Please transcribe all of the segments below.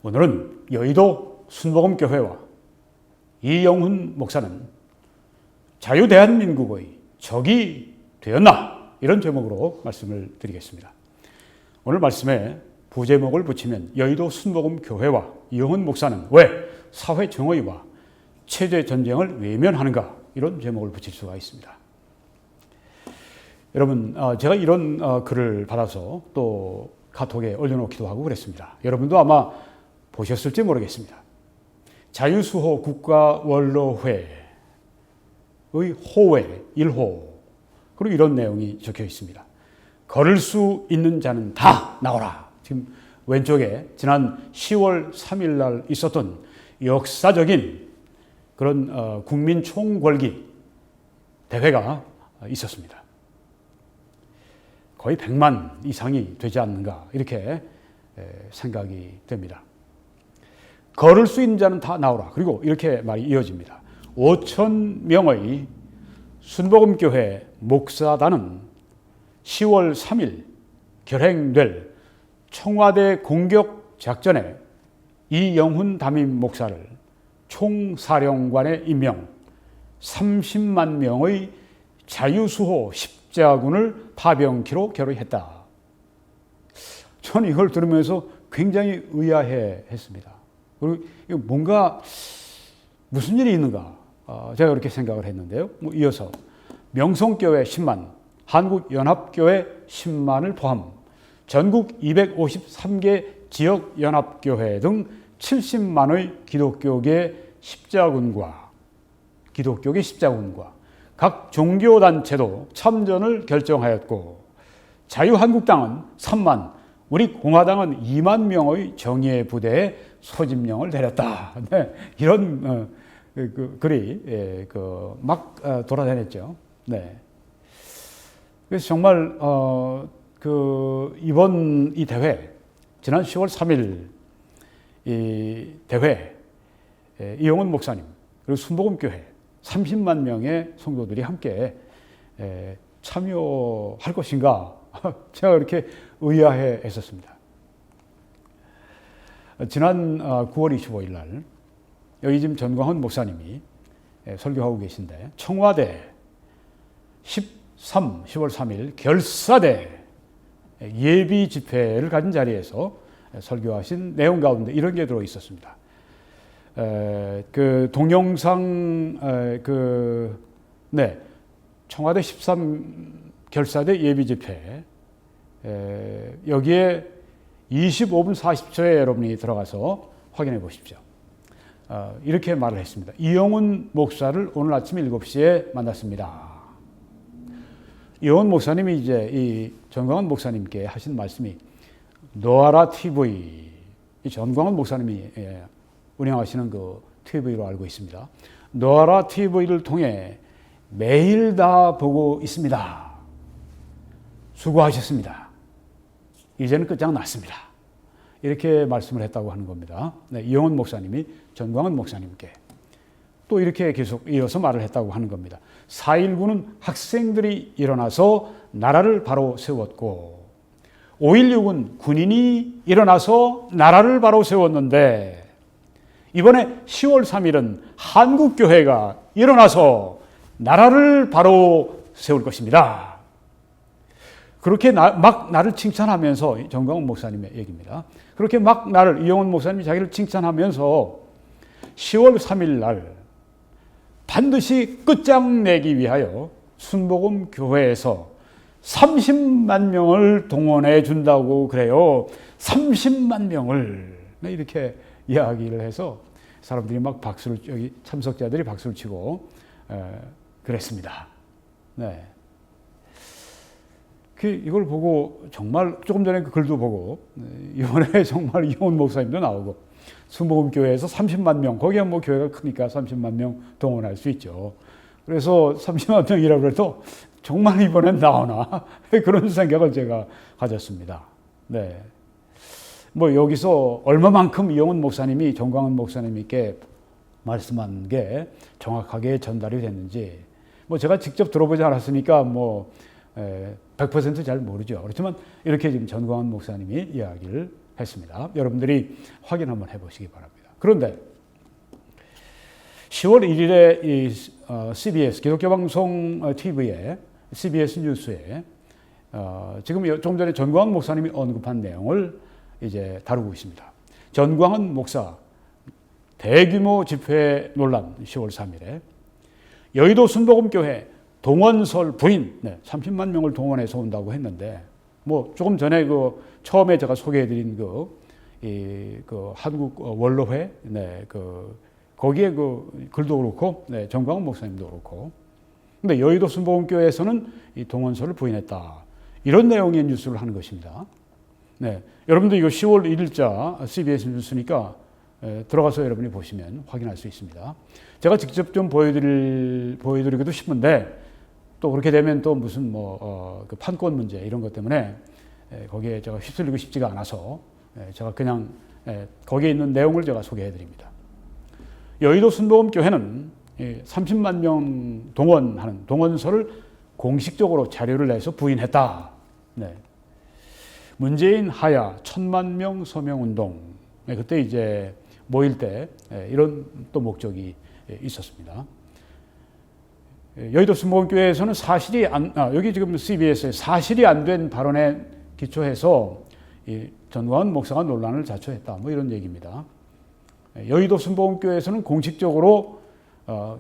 오늘은 여의도 순복음교회와 이영훈 목사는 자유대한민국의 적이 되었나? 이런 제목으로 말씀을 드리겠습니다. 오늘 말씀에 부제목을 붙이면 여의도 순복음교회와 이영훈 목사는 왜 사회 정의와 체제 전쟁을 외면하는가? 이런 제목을 붙일 수가 있습니다. 여러분, 제가 이런 글을 받아서 또 카톡에 올려놓기도 하고 그랬습니다. 여러분도 아마 보셨을지 모르겠습니다. 자유수호 국가원로회의 호회 1호, 그리고 이런 내용이 적혀 있습니다. 걸을 수 있는 자는 다 나오라. 지금 왼쪽에 지난 10월 3일 날 있었던 역사적인 그런 국민 총궐기 대회가 있었습니다. 거의 100만 이상이 되지 않는가 이렇게 생각이 됩니다. 걸을 수 있는 자는 다 나오라. 그리고 이렇게 말이 이어집니다. 5,000명의 순복음교회 목사단은 10월 3일 결행될 청와대 공격 작전에 이영훈 담임 목사를 총사령관에 임명, 30만 명의 자유수호 십자군을 파병키로 결의했다. 저는 이걸 들으면서 굉장히 의아해 했습니다. 그리고 뭔가 무슨 일이 있는가 제가 그렇게 생각을 했는데요. 이어서 명성교회 10만, 한국연합교회 10만을 포함 전국 253개 지역연합교회 등 70만의 기독교계 십자군과 각 종교단체도 참전을 결정하였고, 자유한국당은 3만, 우리 공화당은 2만 명의 정예 부대에 소집령을 내렸다. 네, 이런 글이 막 돌아다녔죠. 네. 그래서 정말 이번 이 대회, 지난 10월 3일 이 대회, 이영훈 목사님 그리고 순복음교회 30만 명의 성도들이 함께 참여할 것인가 제가 그렇게 의아해 했었습니다. 지난 9월 25일 날 여기 지금 전광훈 목사님이 설교하고 계신데, 청와대 10월 3일 결사대 예비 집회를 가진 자리에서 설교하신 내용 가운데 이런 게 들어 있었습니다. 그 동영상 청와대 13 결사대 예비 집회, 여기에 25분 40초에 여러분이 들어가서 확인해 보십시오. 이렇게 말을 했습니다. 이영훈 목사를 오늘 아침 7시에 만났습니다. 이영훈 목사님이 이제 이 전광훈 목사님께 하신 말씀이 노아라 TV, 이 전광훈 목사님이 운영하시는 그 TV로 알고 있습니다. 노아라 TV를 통해 매일 다 보고 있습니다. 수고하셨습니다. 이제는 끝장났습니다. 이렇게 말씀을 했다고 하는 겁니다. 네, 이영훈 목사님이 전광훈 목사님께 또 이렇게 계속 이어서 말을 했다고 하는 겁니다. 4.19는 학생들이 일어나서 나라를 바로 세웠고, 5.16은 군인이 일어나서 나라를 바로 세웠는데, 이번에 10월 3일은 한국교회가 일어나서 나라를 바로 세울 것입니다. 그렇게 막 나를 칭찬하면서, 정광훈 목사님의 얘기입니다. 그렇게 막 이영훈 목사님이 자기를 칭찬하면서 10월 3일 날 반드시 끝장내기 위하여 순복음 교회에서 30만 명을 동원해 준다고 그래요. 30만 명을. 이렇게 이야기를 해서 사람들이 막 여기 참석자들이 박수를 치고 그랬습니다. 네. 이걸 보고 정말 조금 전에 그 글도 보고 이번에 정말 이영훈 목사님도 나오고 순복음교회에서 30만 명, 거기가 뭐 교회가 크니까 30만 명 동원할 수 있죠. 그래서 30만 명이라고 해도 정말 이번엔 나오나 그런 생각을 제가 가졌습니다. 네. 뭐 여기서 얼마만큼 이영훈 목사님이 전광훈 목사님께 말씀한 게 정확하게 전달이 됐는지 뭐 제가 직접 들어보지 않았으니까 100% 잘 모르죠. 그렇지만 이렇게 지금 전광훈 목사님이 이야기를 했습니다. 여러분들이 확인 한번 해보시기 바랍니다. 그런데 10월 1일에 이 CBS 기독교 방송 TV에 CBS 뉴스에 지금 좀 전에 전광훈 목사님이 언급한 내용을 이제 다루고 있습니다. 전광훈 목사 대규모 집회 논란 10월 3일에 여의도 순복음교회 동원설 부인 30만 명을 동원해서 온다고 했는데 뭐 조금 전에 그 처음에 제가 소개해드린 그 한국 원로회 거기에 그 글도 그렇고 정광훈 목사님도 그렇고 근데 여의도 순복음교회에서는 이 동원설을 부인했다 이런 내용의 뉴스를 하는 것입니다. 여러분들 이거 10월 1일자 CBS 뉴스니까 들어가서 여러분이 보시면 확인할 수 있습니다. 제가 직접 좀 보여드리기도 싶은데 또 그렇게 되면 또 무슨 그 판권 문제 이런 것 때문에 거기에 제가 휩쓸리고 싶지가 않아서 제가 그냥 거기에 있는 내용을 제가 소개해드립니다. 여의도 순복음교회는 30만 명 동원하는 동원서를 공식적으로 자료를 내서 부인했다. 문재인 하야 1000만 명 서명 운동 그때 이제 모일 때 이런 또 목적이 있었습니다. 여의도 순복음교회에서는 여기 지금 CBS에 사실이 안 된 발언에 기초해서 전광훈 목사가 논란을 자초했다. 뭐 이런 얘기입니다. 여의도 순복음교회에서는 공식적으로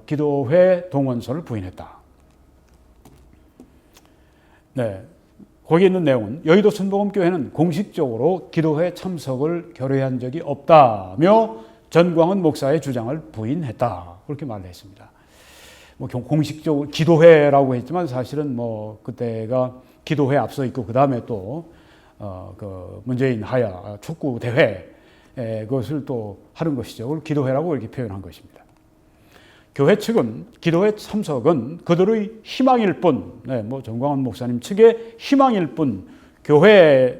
기도회 동원서를 부인했다. 거기에 있는 내용은 여의도 순복음교회는 공식적으로 기도회 참석을 결의한 적이 없다며 전광훈 목사의 주장을 부인했다. 그렇게 말을 했습니다. 뭐 공식적으로 기도회라고 했지만 사실은 뭐 그때가 기도회 앞서 있고 그 다음에 또 그 문재인 하야 축구 대회 그것을 또 하는 것이죠. 그걸 기도회라고 이렇게 표현한 것입니다. 교회 측은 기도회 참석은 그들의 희망일 뿐, 뭐 정광훈 목사님 측의 희망일 뿐,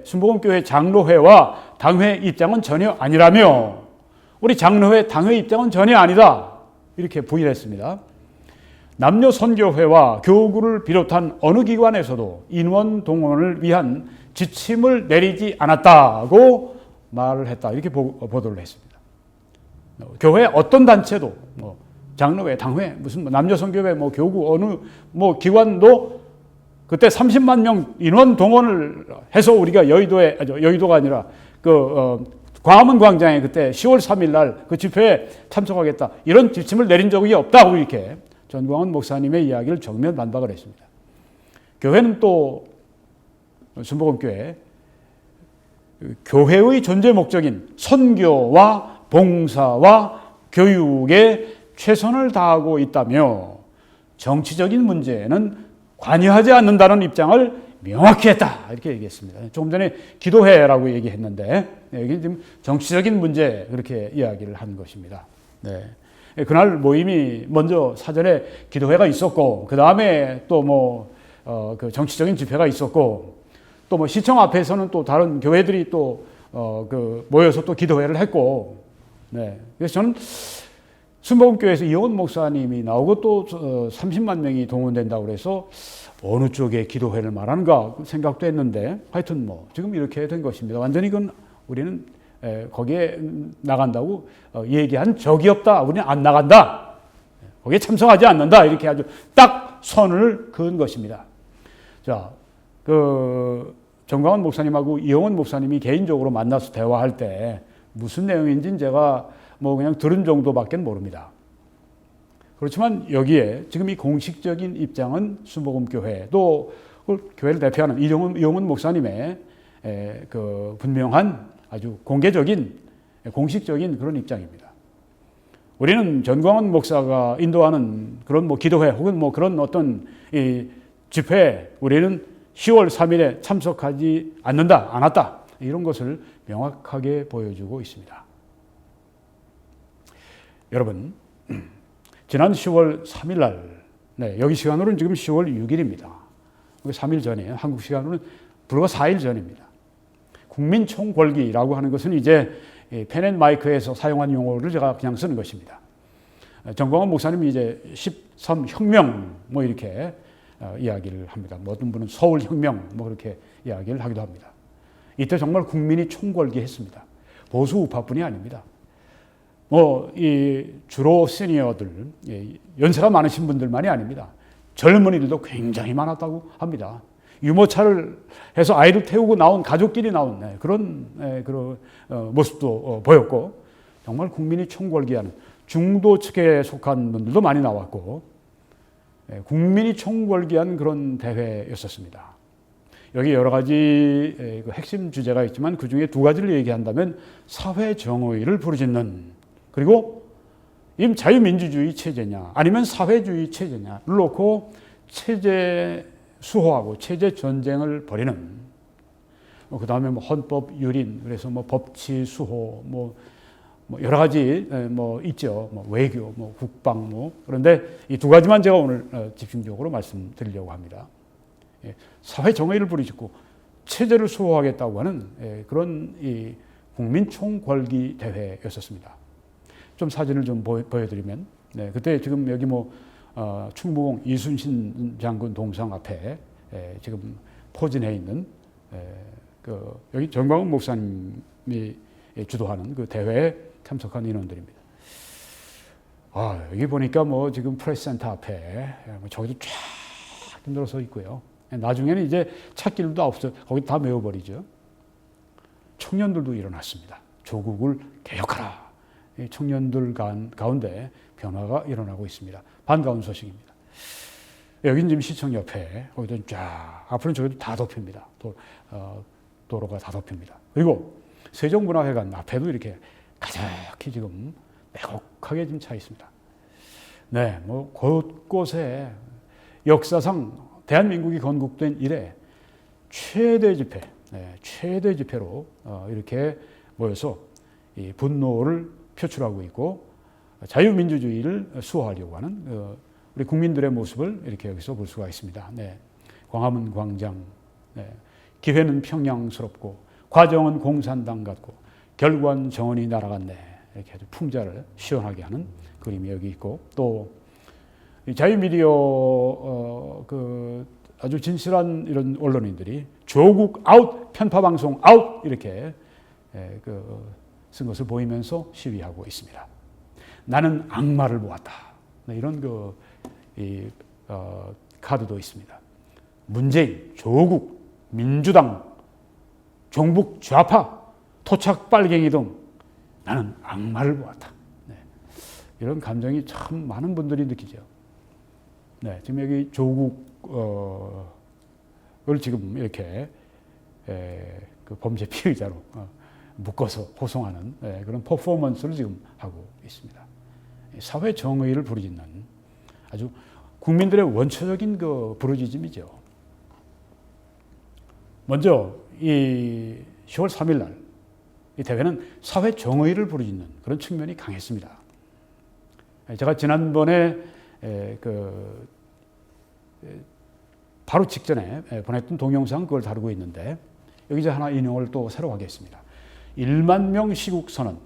순복음교회 장로회와 당회 입장은 전혀 아니라며, 우리 장로회, 당회 입장은 전혀 아니다. 이렇게 부인했습니다. 남녀선교회와 교구를 비롯한 어느 기관에서도 인원 동원을 위한 지침을 내리지 않았다고 말을 했다. 이렇게 보도를 했습니다. 교회 어떤 단체도 장로회, 당회, 무슨 남녀선교회, 교구 어느 기관도 그때 30만 명 인원 동원을 해서 우리가 여의도가 아니라 광화문 광장에 그때 10월 3일 날 그 집회에 참석하겠다 이런 지침을 내린 적이 없다고 이렇게 전광훈 목사님의 이야기를 정면 반박을 했습니다. 교회는 또 순복음교회 교회의 존재 목적인 선교와 봉사와 교육에 최선을 다하고 있다며 정치적인 문제에는 관여하지 않는다는 입장을 명확히 했다. 이렇게 얘기했습니다. 조금 전에 기도회라고 얘기했는데 여기 지금 정치적인 문제 그렇게 이야기를 한 것입니다. 그날 모임이 먼저 사전에 기도회가 있었고 그 다음에 또 그 정치적인 집회가 있었고 또 시청 앞에서는 또 다른 교회들이 또 모여서 또 기도회를 했고 그래서 저는 순복음교회에서 이영훈 목사님이 나오고 또 30만 명이 동원된다고 그래서 어느 쪽에 기도회를 말하는가 생각도 했는데 하여튼 지금 이렇게 된 것입니다. 완전히 우리는 거기에 나간다고 얘기한 적이 없다. 우리는 안 나간다. 거기에 참석하지 않는다. 이렇게 아주 딱 선을 그은 것입니다. 자, 정광훈 목사님하고 이영훈 목사님이 개인적으로 만나서 대화할 때 무슨 내용인지는 제가 그냥 들은 정도밖에 모릅니다. 그렇지만 여기에 지금 이 공식적인 입장은 순복음교회 또 교회를 대표하는 이영훈 목사님의 분명한 아주 공개적인 공식적인 그런 입장입니다. 우리는 전광훈 목사가 인도하는 그런 기도회 혹은 그런 어떤 이 집회에 우리는 10월 3일에 참석하지 않았다. 이런 것을 명확하게 보여주고 있습니다. 여러분, 지난 10월 3일 날, 여기 시간으로는 지금 10월 6일입니다. 3일 전이에요. 한국 시간으로는 불과 4일 전입니다. 국민총궐기라고 하는 것은 이제 펜앤마이크에서 사용한 용어를 제가 그냥 쓰는 것입니다. 정광훈 목사님이 이제 13혁명 이렇게 이야기를 합니다. 어떤 분은 서울혁명 그렇게 이야기를 하기도 합니다. 이때 정말 국민이 총궐기했습니다. 보수 우파뿐이 아닙니다. 주로 시니어들, 연세가 많으신 분들만이 아닙니다. 젊은이들도 굉장히 많았다고 합니다. 유모차를 해서 아이를 태우고 나온 가족끼리 나온 그런 모습도 보였고, 정말 국민이 총궐기하는 중도 측에 속한 분들도 많이 나왔고, 국민이 총궐기한 그런 대회였었습니다. 여기 여러 가지 핵심 주제가 있지만 그 중에 두 가지를 얘기한다면 사회 정의를 부르짖는, 그리고 이 자유민주주의 체제냐 아니면 사회주의 체제냐를 놓고 체제 수호하고 체제 전쟁을 벌이는, 그 다음에 헌법 유린, 그래서 법치 수호, 여러 가지 있죠. 외교, 국방, 그런데 이 두 가지만 제가 오늘 집중적으로 말씀드리려고 합니다. 사회 정의를 부르짖고 체제를 수호하겠다고 하는 그런 이 국민 총궐기 대회였었습니다. 좀 사진을 좀 보여드리면, 그때 지금 여기 충무공 이순신 장군 동상 앞에 지금 포진해 있는 여기 정광훈 목사님이 주도하는 그 대회에 참석한 인원들입니다. 여기 보니까 지금 프레스센터 앞에 저기도 쫙 힘들어서 있고요. 나중에는 이제 찾길도 없어요. 거기 다 메워버리죠. 청년들도 일어났습니다. 조국을 개혁하라. 청년들 가운데 변화가 일어나고 있습니다. 반가운 소식입니다. 여긴 지금 시청 옆에, 거기도 쫙, 앞으로는 저기도 다 덮입니다. 도로가 다 덮입니다. 그리고 세종문화회관 앞에도 이렇게 가득히 지금 매곡하게 지금 차 있습니다. 곳곳에 역사상 대한민국이 건국된 이래 최대 집회로 이렇게 모여서 이 분노를 표출하고 있고 자유민주주의를 수호하려고 하는 우리 국민들의 모습을 이렇게 여기서 볼 수가 있습니다. 광화문 광장, 기회는 평양스럽고 과정은 공산당 같고 결과는 정원이 날아갔네. 이렇게 아주 풍자를 시원하게 하는 그림이 여기 있고, 또 자유미디어 아주 진실한 이런 언론인들이 조국 아웃, 편파방송 아웃 이렇게 쓴 것을 보이면서 시위하고 있습니다. 나는 악마를 보았다. 이런 카드도 있습니다. 문재인, 조국, 민주당, 종북 좌파, 토착 빨갱이 등 나는 악마를 보았다. 이런 감정이 참 많은 분들이 느끼죠. 지금 여기 조국을 지금 이렇게 그 범죄 피의자로 묶어서 호송하는 그런 퍼포먼스를 지금 하고 있습니다. 사회 정의를 부르짖는 아주 국민들의 원초적인 부르짖음이죠. 먼저 이 10월 3일 날 이 대회는 사회 정의를 부르짖는 그런 측면이 강했습니다. 제가 지난번에 바로 직전에 보냈던 동영상 그걸 다루고 있는데, 여기 이제 하나 인용을 또 새로 하겠습니다. 1만 명 시국 선언,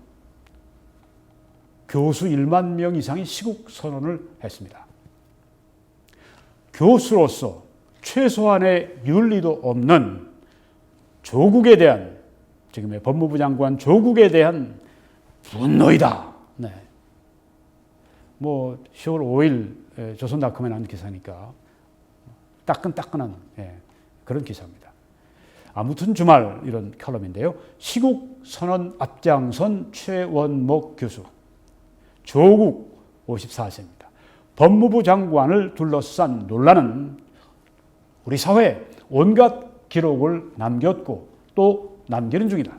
교수 1만 명 이상이 시국 선언을 했습니다. 교수로서 최소한의 윤리도 없는 조국에 대한, 지금의 법무부 장관 조국에 대한 분노이다. 10월 5일 조선닷컴에 나온 기사니까 따끈따끈한 그런 기사입니다. 아무튼 주말 이런 칼럼인데요. 시국 선언 앞장선 최원목 교수, 조국 54세입니다. 법무부 장관을 둘러싼 논란은 우리 사회에 온갖 기록을 남겼고 또 남기는 중이다.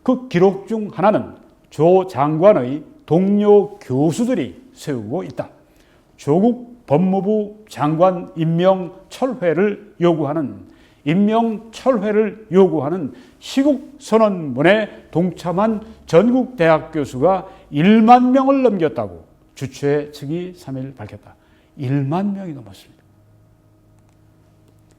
그 기록 중 하나는 조 장관의 동료 교수들이 세우고 있다. 조국 법무부 장관 임명 철회를 요구하는 시국 선언문에 동참한 전국 대학 교수가 1만 명을 넘겼다고 주최 측이 3일 밝혔다. 1만 명이 넘었습니다.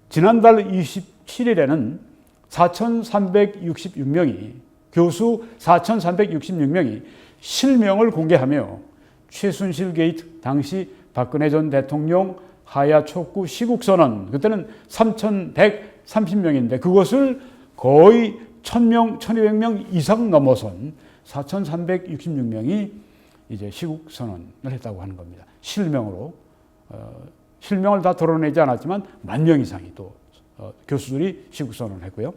지난달 27일에는 4,366명이 교수 4,366명이 실명을 공개하며 최순실 게이트 당시 박근혜 전 대통령 하야 촉구 시국선언, 그때는 3,130명인데 그것을 거의 1000명, 1200명 이상 넘어선 4366명이 이제 시국 선언을 했다고 하는 겁니다. 실명으로. 실명을 다 드러내지 않았지만 10,000명 이상이 또 교수들이 시국 선언을 했고요.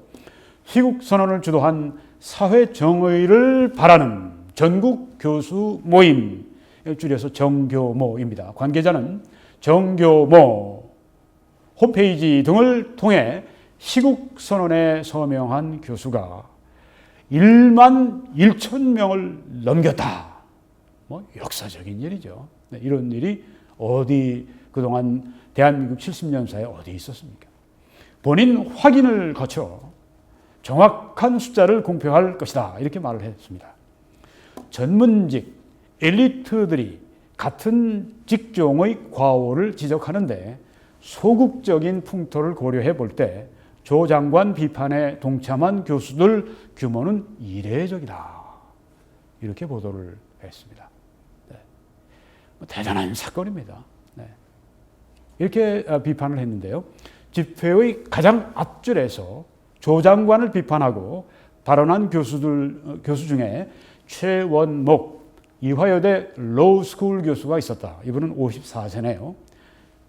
시국 선언을 주도한 사회 정의를 바라는 전국 교수 모임, 줄여서 정교모입니다. 관계자는 정교모 홈페이지 등을 통해 시국 선언에 서명한 교수가 1만 1,000명을 넘겼다. 뭐 역사적인 일이죠. 네, 이런 일이 어디 그동안 대한민국 70년사에 어디 있었습니까? 본인 확인을 거쳐 정확한 숫자를 공표할 것이다. 이렇게 말을 했습니다. 전문직, 엘리트들이 같은 직종의 과오를 지적하는데 소극적인 풍토를 고려해 볼 때 조 장관 비판에 동참한 교수들 규모는 이례적이다. 이렇게 보도를 했습니다. 네. 대단한 사건입니다. 네. 이렇게 비판을 했는데요. 집회의 가장 앞줄에서 조 장관을 비판하고 발언한 교수 중에 최원목 이화여대 로스쿨 교수가 있었다. 이분은 54세네요.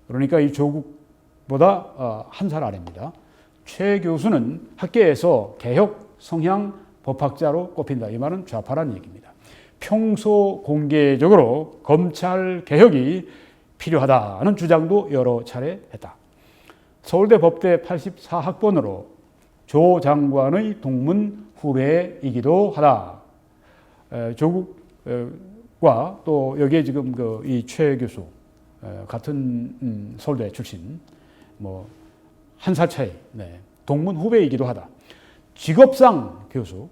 그러니까 이 조국보다 한 살 아래입니다. 최 교수는 학계에서 개혁 성향 법학자로 꼽힌다. 이 말은 좌파란 얘기입니다. 평소 공개적으로 검찰 개혁이 필요하다는 주장도 여러 차례 했다. 서울대 법대 84학번으로 조 장관의 동문 후배이기도 하다. 조국과 또 여기에 지금 이 최 교수 같은 서울대 출신 뭐 한 살 차이, 네. 동문 후배이기도 하다. 직업상 교수,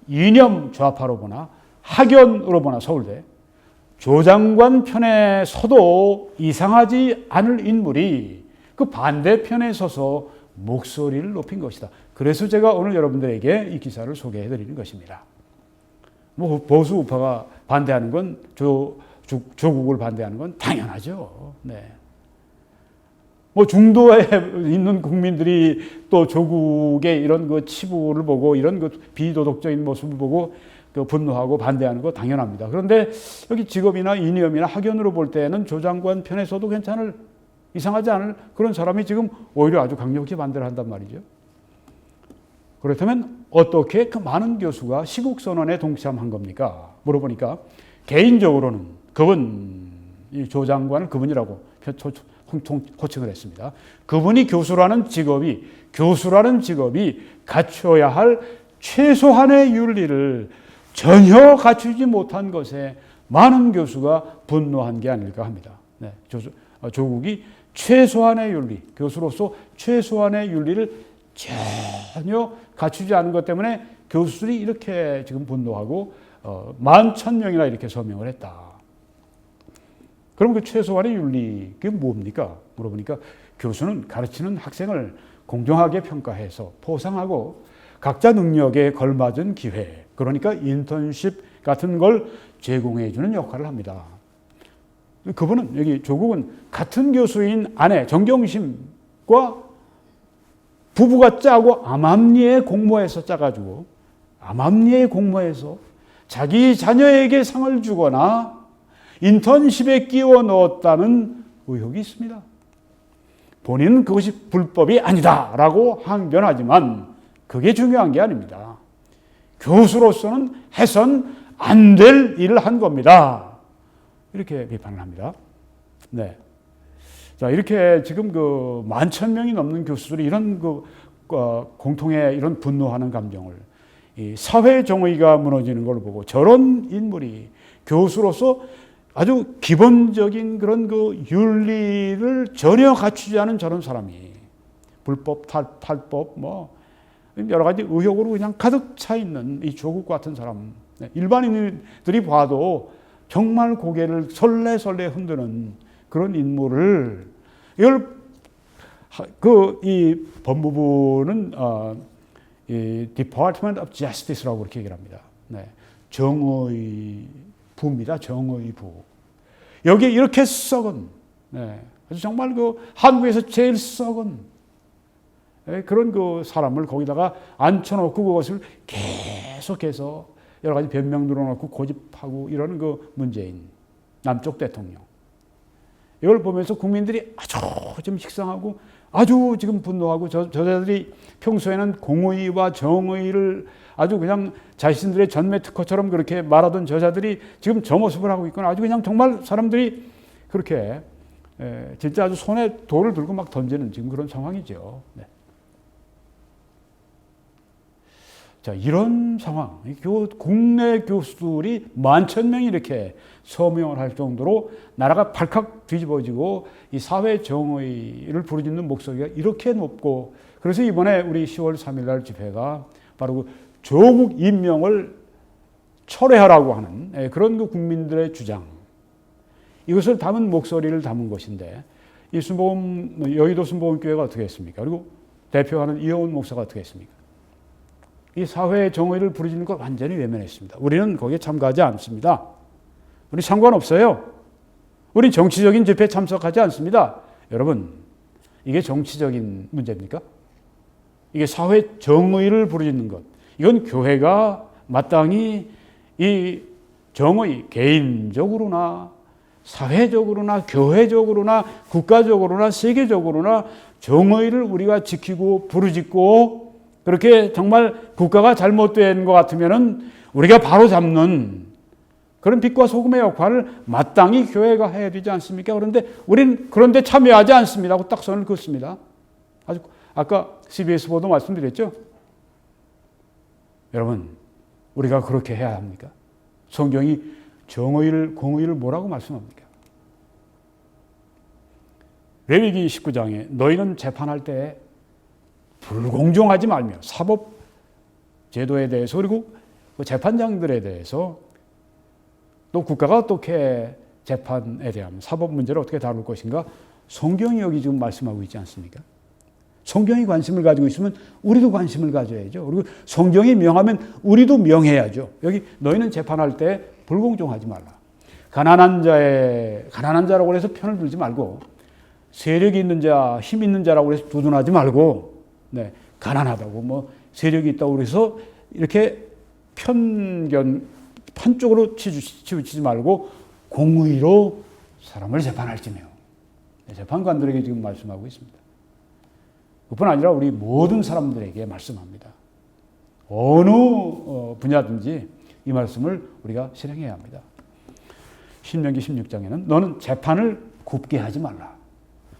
이념 좌파로 보나 학연으로 보나 서울대 조 장관 편에 서도 이상하지 않을 인물이 그 반대편에 서서 목소리를 높인 것이다. 그래서 제가 오늘 여러분들에게 이 기사를 소개해 드리는 것입니다. 뭐 보수 우파가 반대하는 건 조국을 반대하는 건 당연하죠. 네. 뭐 중도에 있는 국민들이 또 조국의 이런 그 치부를 보고 이런 그 비도덕적인 모습을 보고 그 분노하고 반대하는 거 당연합니다. 그런데 여기 직업이나 이념이나 학연으로 볼 때는 조 장관 편에서도 괜찮을, 이상하지 않을 그런 사람이 지금 오히려 아주 강력히 반대를 한단 말이죠. 그렇다면 어떻게 그 많은 교수가 시국선언에 동참한 겁니까? 물어보니까 개인적으로는 그분, 이 조 장관을 그분이라고 호칭을 했습니다. 그분이 교수라는 직업이 갖춰야 할 최소한의 윤리를 전혀 갖추지 못한 것에 많은 교수가 분노한 게 아닐까 합니다. 네, 조국이 최소한의 윤리, 교수로서 최소한의 윤리를 전혀 갖추지 않은 것 때문에 교수들이 이렇게 지금 분노하고 11,000명이나 이렇게 서명을 했다. 그럼 그 최소한의 윤리, 그게 뭡니까? 물어보니까 교수는 가르치는 학생을 공정하게 평가해서 포상하고 각자 능력에 걸맞은 기회, 그러니까 인턴십 같은 걸 제공해 주는 역할을 합니다. 그분은, 여기 조국은 같은 교수인 아내 정경심과 부부가 짜고 암암리에 공모해서 짜가지고 암암리에 공모해서 자기 자녀에게 상을 주거나 인턴십에 끼워 넣었다는 의혹이 있습니다. 본인은 그것이 불법이 아니다라고 항변하지만 그게 중요한 게 아닙니다. 교수로서는 해선 안 될 일을 한 겁니다. 이렇게 비판을 합니다. 네. 자, 이렇게 지금 그 11,000명이 넘는 교수들이 이런 공통의 이런 분노하는 감정을, 이 사회 정의가 무너지는 걸 보고 저런 인물이 교수로서 아주 기본적인 그런 그 윤리를 전혀 갖추지 않은 저런 사람이 불법, 탈법, 뭐 여러 가지 의혹으로 그냥 가득 차 있는 이 조국 같은 사람, 일반인들이 봐도 정말 고개를 설레설레 흔드는 그런 인물을, 이걸 이 법무부는 이 Department of Justice라고 그렇게 얘기를 합니다. 네. 정의부입니다. 정의부. 여기에 이렇게 썩은, 네. 정말 그 한국에서 제일 썩은 그런 그 사람을 거기다가 앉혀놓고 그것을 계속해서 여러 가지 변명 늘어놓고 고집하고 이러는 그 문재인 남쪽 대통령. 이걸 보면서 국민들이 아주 좀 식상하고 아주 지금 분노하고 저자들이 평소에는 공의와 정의를 아주 그냥 자신들의 전매 특허처럼 그렇게 말하던 저자들이 지금 저 모습을 하고 있거나 아주 그냥 정말 사람들이 그렇게 진짜 아주 손에 돌을 들고 막 던지는 지금 그런 상황이죠. 네. 자, 이런 상황, 국내 교수들이 11,000명이 이렇게 서명을 할 정도로 나라가 발칵 뒤집어지고 이 사회 정의를 부르짖는 목소리가 이렇게 높고, 그래서 이번에 우리 10월 3일 날 집회가 바로 그 조국 임명을 철회하라고 하는 그런 그 국민들의 주장, 이것을 담은 목소리를 담은 것인데, 이 여의도 순복음교회가 어떻게 했습니까? 그리고 대표하는 이영훈 목사가 어떻게 했습니까? 이 사회의 정의를 부르짖는 걸 완전히 외면했습니다. 우리는 거기에 참가하지 않습니다. 우리 상관없어요. 우리 정치적인 집회에 참석하지 않습니다. 여러분, 이게 정치적인 문제입니까? 이게 사회 정의를 부르짖는 것. 이건 교회가 마땅히 이 정의, 개인적으로나 사회적으로나 교회적으로나 국가적으로나 세계적으로나 정의를 우리가 지키고 부르짖고, 그렇게 정말 국가가 잘못된 것 같으면은 우리가 바로 잡는 그런 빛과 소금의 역할을 마땅히 교회가 해야 되지 않습니까? 그런데 우리는 그런데 참여하지 않습니다 하고 딱 선을 긋습니다. 아주 아까 CBS 보도 말씀드렸죠? 여러분, 우리가 그렇게 해야 합니까? 성경이 정의를, 공의를 뭐라고 말씀합니까? 레위기 19장에 너희는 재판할 때 불공정하지 말며 사법 제도에 대해서, 그리고 그 재판장들에 대해서, 또 국가가 어떻게 재판에 대한 사법 문제를 어떻게 다룰 것인가, 성경이 여기 지금 말씀하고 있지 않습니까? 성경이 관심을 가지고 있으면 우리도 관심을 가져야죠. 그리고 성경이 명하면 우리도 명해야죠. 여기 너희는 재판할 때 불공정하지 말라. 가난한 자라고 해서 편을 들지 말고, 세력이 있는 자, 힘 있는 자라고 해서 두둔하지 말고, 네, 가난하다고 뭐 세력이 있다고 해서 이렇게 편쪽으로 치우치지 말고 공의로 사람을 재판할지며. 재판관들에게 지금 말씀하고 있습니다. 그뿐 아니라 우리 모든 사람들에게 말씀합니다. 어느 분야든지 이 말씀을 우리가 실행해야 합니다. 신명기 16장에는 너는 재판을 굽게 하지 말라.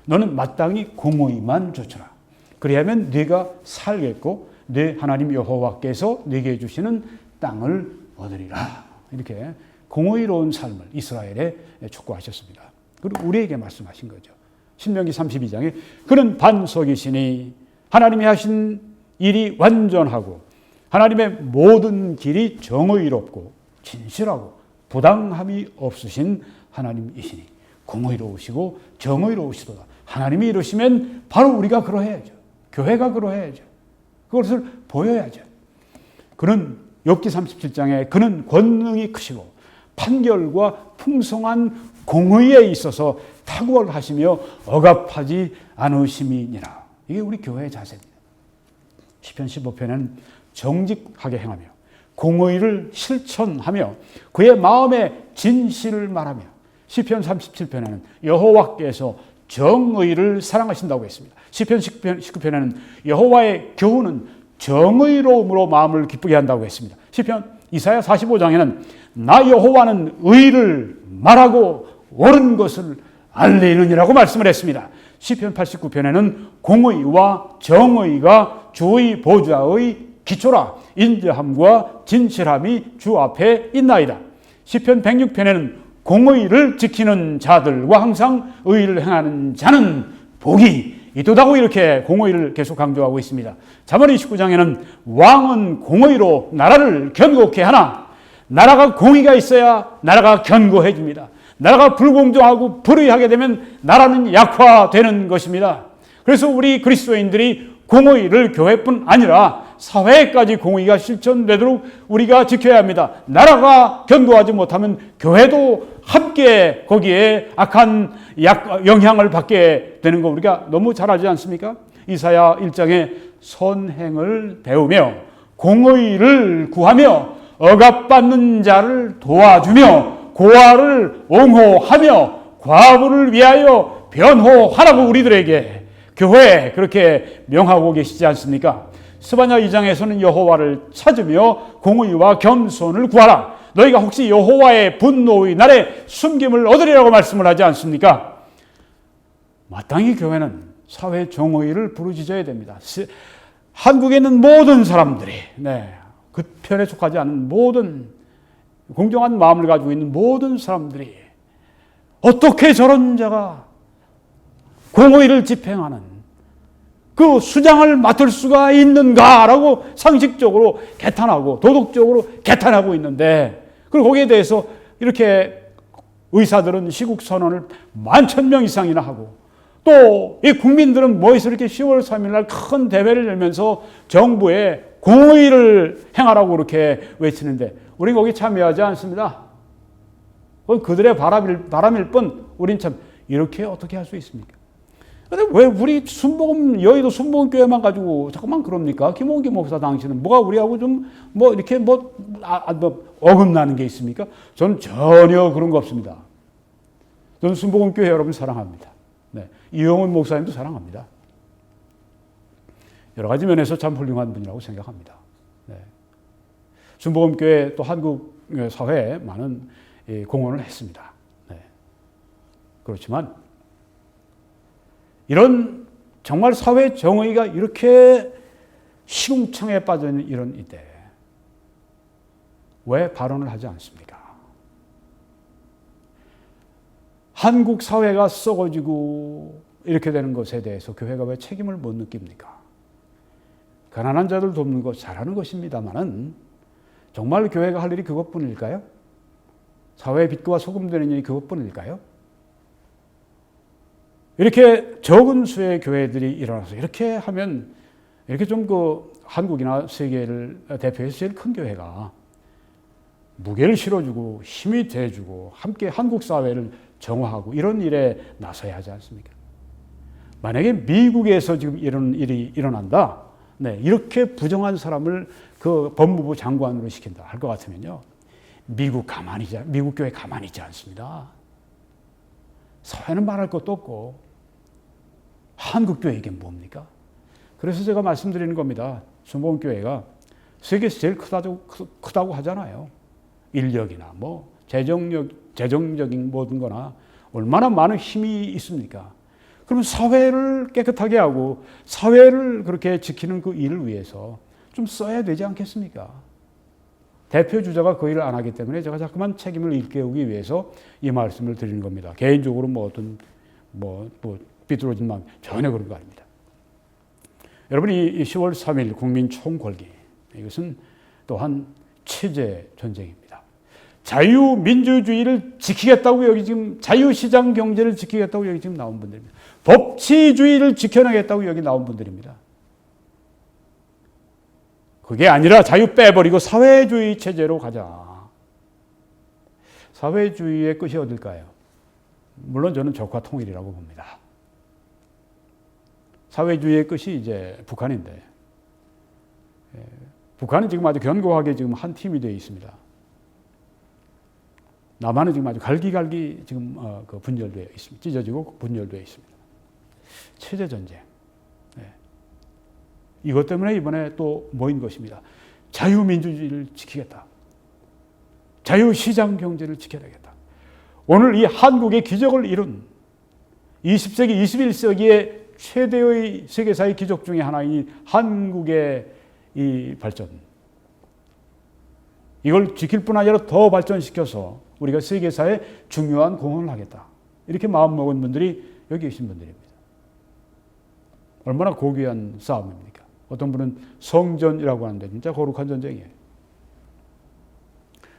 너는 마땅히 공의만 조쳐라. 그리하면 네가 살겠고 네 하나님 여호와께서 네게 주시는 땅을 얻으리라. 이렇게 공의로운 삶을 이스라엘에 촉구하셨습니다. 그리고 우리에게 말씀하신 거죠. 신명기 32장에 그는 반석이시니 하나님이 하신 일이 완전하고 하나님의 모든 길이 정의롭고 진실하고 부당함이 없으신 하나님이시니 공의로우시고 정의로우시도다. 하나님이 이러시면 바로 우리가 그러해야죠. 교회가 그러해야죠. 그것을 보여야죠. 그는 욥기 37장에 그는 권능이 크시고 판결과 풍성한 공의에 있어서 탁월하시며 억압하지 않으심이니라. 이게 우리 교회의 자세입니다. 시편 15편에는 정직하게 행하며 공의를 실천하며 그의 마음에 진실을 말하며, 시편 37편에는 여호와께서 정의를 사랑하신다고 했습니다. 시편 19편에는 여호와의 교훈은 정의로움으로 마음을 기쁘게 한다고 했습니다. 시편 이사야 45장에는 나 여호와는 의를 말하고 옳은 것을 알리느니라고 말씀을 했습니다. 시편 89편에는 공의와 정의가 주의 보좌의 기초라. 인자함과 진실함이 주 앞에 있나이다. 시편 106편에는 공의를 지키는 자들과 항상 의를 행하는 자는 복이 있도다고 이렇게 공의를 계속 강조하고 있습니다. 잠언 29장에는 왕은 공의로 나라를 견고케 하나, 나라가 공의가 있어야 나라가 견고해집니다. 나라가 불공정하고 불의하게 되면 나라는 약화되는 것입니다. 그래서 우리 그리스도인들이 공의를 교회뿐 아니라 사회까지 공의가 실천되도록 우리가 지켜야 합니다. 나라가 견고하지 못하면 교회도 함께 거기에 악한 영향을 받게 되는 거 우리가 너무 잘 알지 않습니까? 이사야 1장에 선행을 배우며 공의를 구하며 억압받는 자를 도와주며 고아를 옹호하며 과부를 위하여 변호하라고 우리들에게 교회에 그렇게 명하고 계시지 않습니까? 스바냐 2장에서는 여호와를 찾으며 공의와 겸손을 구하라. 너희가 혹시 여호와의 분노의 날에 숨김을 얻으리라고 말씀을 하지 않습니까? 마땅히 교회는 사회 정의를 부르짖어야 됩니다. 한국에 있는 모든 사람들이 그 편에 속하지 않은 모든 공정한 마음을 가지고 있는 모든 사람들이 어떻게 저런 자가 공의를 집행하는 그 수장을 맡을 수가 있는가라고 상식적으로 개탄하고 도덕적으로 개탄하고 있는데, 그리고 거기에 대해서 이렇게 의사들은 시국 선언을 11,000명 이상이나 하고, 또 이 국민들은 뭐해서 이렇게 10월 3일 날 큰 대회를 열면서 정부에 공의를 행하라고 그렇게 외치는데 우리 거기 참여하지 않습니다. 그건 그들의 바람일 뿐 우린 참 이렇게 어떻게 할 수 있습니까? 근데 왜 우리 여의도 순복음교회만 가지고 자꾸만 그럽니까? 김홍기 목사 당신은 뭐가 우리하고 좀 이렇게 어긋나는 게 있습니까? 저는 전혀 그런 거 없습니다. 저는 순복음교회 여러분 사랑합니다. 이용훈 목사님도 사랑합니다. 여러 가지 면에서 참 훌륭한 분이라고 생각합니다. 순복음교회 또 한국 사회에 많은 공헌을 했습니다. 그렇지만 이런 정말 사회 정의가 이렇게 시궁창에 빠져 있는 이런 이때 왜 발언을 하지 않습니까? 한국 사회가 썩어지고 이렇게 되는 것에 대해서 교회가 왜 책임을 못 느낍니까? 가난한 자들 돕는 것 잘하는 것입니다만은 정말 교회가 할 일이 그것뿐일까요? 사회의 빛과 소금 되는 일이 그것뿐일까요? 이렇게 적은 수의 교회들이 일어나서 이렇게 하면 이렇게 좀 한국이나 세계를 대표해서 제일 큰 교회가 무게를 실어주고 힘이 돼주고 함께 한국 사회를 정화하고 이런 일에 나서야 하지 않습니까? 만약에 미국에서 지금 이런 일이 일어난다, 이렇게 부정한 사람을 그 법무부 장관으로 시킨다 할 것 같으면요, 미국 교회 가만히 있지 않습니다. 사회는 말할 것도 없고 한국 교회 이게 뭡니까? 그래서 제가 말씀드리는 겁니다. 순복음교회가 세계에서 제일 크다고 하잖아요. 인력이나 재정적인 모든 거나 얼마나 많은 힘이 있습니까? 그러면 사회를 깨끗하게 하고 사회를 그렇게 지키는 그 일을 위해서 좀 써야 되지 않겠습니까? 대표 주자가 그 일을 안 하기 때문에 제가 자꾸만 책임을 일깨우기 위해서 이 말씀을 드리는 겁니다. 개인적으로 삐뚤어진 마음 전혀 그런 거 아닙니다. 여러분이 10월 3일 국민 총궐기, 이것은 또한 체제 전쟁입니다. 자유민주주의를 지키겠다고 여기 지금 자유시장 경제를 지키겠다고 여기 지금 나온 분들입니다. 법치주의를 지켜내겠다고 여기 나온 분들입니다. 그게 아니라 자유 빼버리고 사회주의 체제로 가자. 사회주의의 끝이 어딜까요? 물론 저는 적화 통일이라고 봅니다. 사회주의의 끝이 이제 북한인데, 북한은 지금 아주 견고하게 지금 한 팀이 되어 있습니다. 남한은 지금 아주 갈기갈기 지금 분열되어 있습니다. 찢어지고 분열되어 있습니다. 체제 전쟁. 이것 때문에 이번에 또 모인 것입니다. 자유민주주의를 지키겠다. 자유시장 경제를 지켜내겠다. 오늘 이 한국의 기적을 이룬 20세기, 21세기의 최대의 세계사의 기적 중에 하나인 한국의 이 발전. 이걸 지킬 뿐 아니라 더 발전시켜서 우리가 세계사에 중요한 공헌을 하겠다. 이렇게 마음먹은 분들이 여기 계신 분들입니다. 얼마나 고귀한 싸움입니까? 어떤 분은 성전이라고 하는데 진짜 거룩한 전쟁이에요.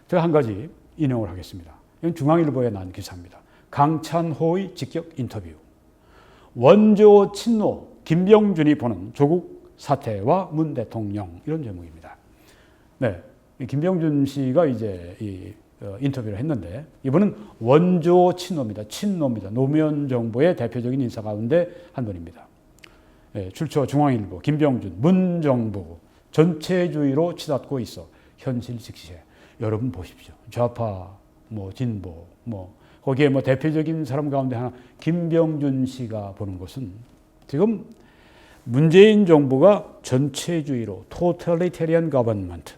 제가 한 가지 인용을 하겠습니다. 이건 중앙일보에 난 기사입니다. 강찬호의 직격 인터뷰. 원조 친노 김병준이 보는 조국 사태와 문 대통령, 이런 제목입니다. 김병준 씨가 이제 인터뷰를 했는데 이분은 원조 친노입니다. 노무현 정부의 대표적인 인사 가운데 한 분입니다. 출처 중앙일보, 김병준, 문정부 전체주의로 치닫고 있어. 현실 직시해. 여러분 보십시오. 좌파, 진보, 거기에 대표적인 사람 가운데 하나 김병준 씨가 보는 것은 지금 문재인 정부가 전체주의로 totalitarian government,